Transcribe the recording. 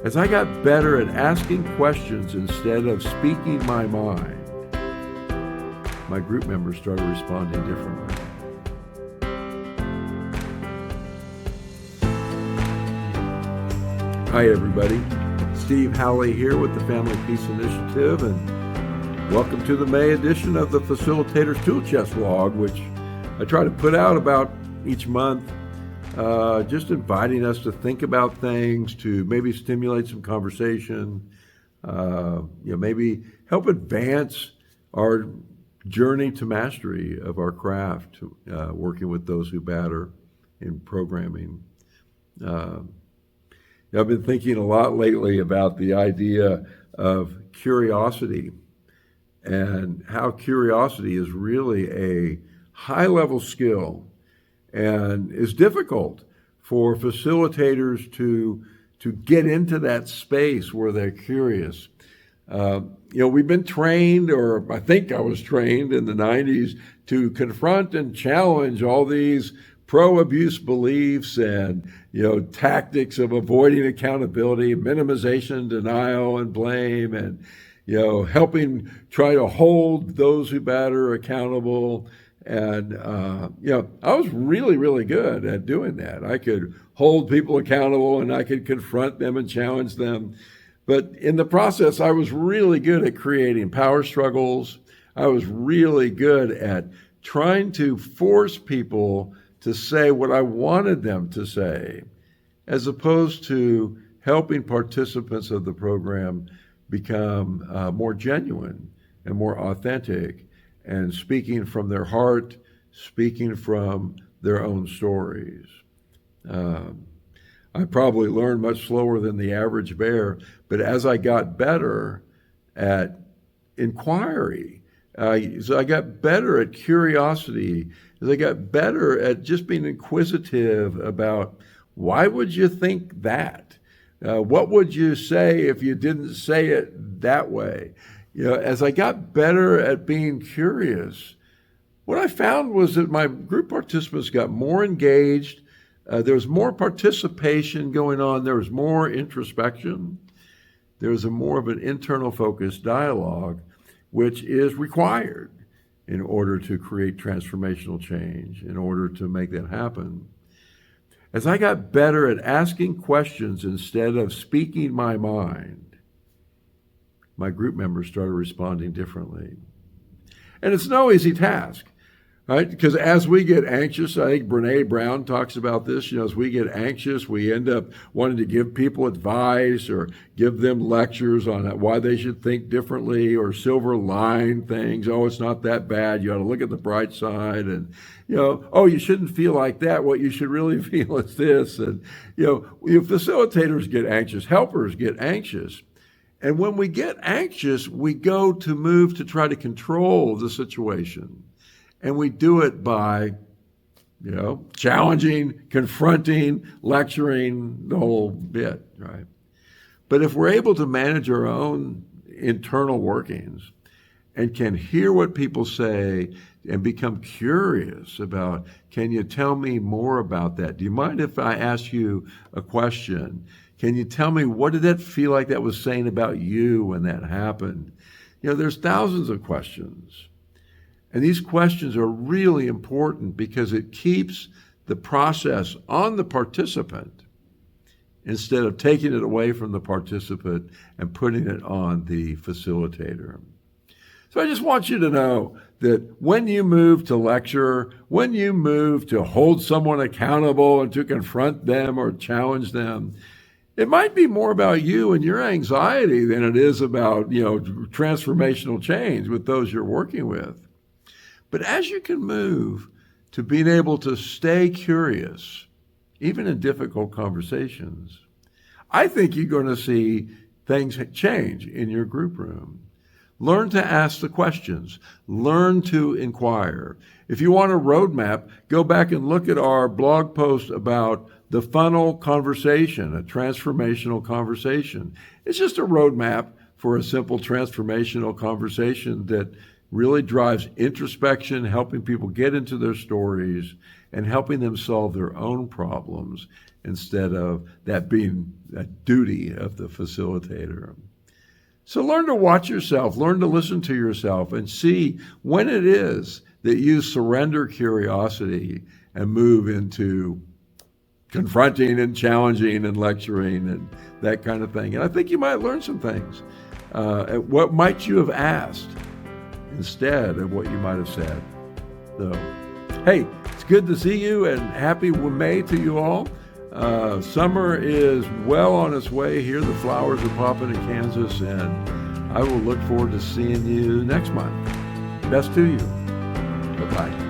As I got better at asking questions instead of speaking my mind, my group members started responding differently. Hi everybody, Steve Howley here with the Family Peace Initiative, and welcome to the May edition of the Facilitator's Tool Chest Log, which I try to put out about each month, just inviting us to think about things, to maybe stimulate some conversation, maybe help advance our journey to mastery of our craft, working with those who batter in programming. I've been thinking a lot lately about the idea of curiosity and how curiosity is really a high-level skill and is difficult for facilitators to get into that space where they're curious. We've been trained, or I think I was trained in the 90s, to confront and challenge all these pro-abuse beliefs and, tactics of avoiding accountability, minimization, denial, and blame, and, helping try to hold those who batter accountable. And, I was really, really good at doing that. I could hold people accountable and I could confront them and challenge them. But in the process, I was really good at creating power struggles. I was really good at trying to force people to say what I wanted them to say, as opposed to helping participants of the program become more genuine and more authentic and speaking from their heart, speaking from their own stories. I probably learned much slower than the average bear, but as I got better at inquiry, as I got better at curiosity, as I got better at just being inquisitive about why would you think that? What would you say if you didn't say it that way? As I got better at being curious, what I found was that my group participants got more engaged. There was more participation going on. There was more introspection. There was more of an internal focused dialogue, which is required in order to create transformational change, in order to make that happen. As I got better at asking questions instead of speaking my mind, my group members started responding differently. And it's no easy task, right? Because as we get anxious, I think Brene Brown talks about this, as we get anxious, we end up wanting to give people advice or give them lectures on why they should think differently or silver line things. Oh, it's not that bad. You ought to look at the bright side. And, oh, you shouldn't feel like that. What you should really feel is this. And, facilitators get anxious. Helpers get anxious. And when we get anxious, we go to move to try to control the situation. And we do it by, challenging, confronting, lecturing, the whole bit, right? But if we're able to manage our own internal workings and can hear what people say and become curious about, can you tell me more about that? Do you mind if I ask you a question? Can you tell me, what did that feel like that was saying about you when that happened? There's thousands of questions. And these questions are really important because it keeps the process on the participant instead of taking it away from the participant and putting it on the facilitator. So I just want you to know that when you move to lecture, when you move to hold someone accountable and to confront them or challenge them, it might be more about you and your anxiety than it is about, transformational change with those you're working with. But as you can move to being able to stay curious, even in difficult conversations, I think you're going to see things change in your group room. Learn to ask the questions. Learn to inquire. If you want a roadmap, go back and look at our blog post about the funnel conversation, a transformational conversation. It's just a roadmap for a simple transformational conversation that really drives introspection, helping people get into their stories and helping them solve their own problems instead of that being a duty of the facilitator. So learn to watch yourself, learn to listen to yourself, and see when it is that you surrender curiosity and move into confronting and challenging and lecturing and that kind of thing. And I think you might learn some things. What might you have asked instead of what you might have said? So, hey, it's good to see you, and happy May to you all. Summer is well on its way here. The flowers are popping in Kansas, and I will look forward to seeing you next month. Best to you. Bye-bye.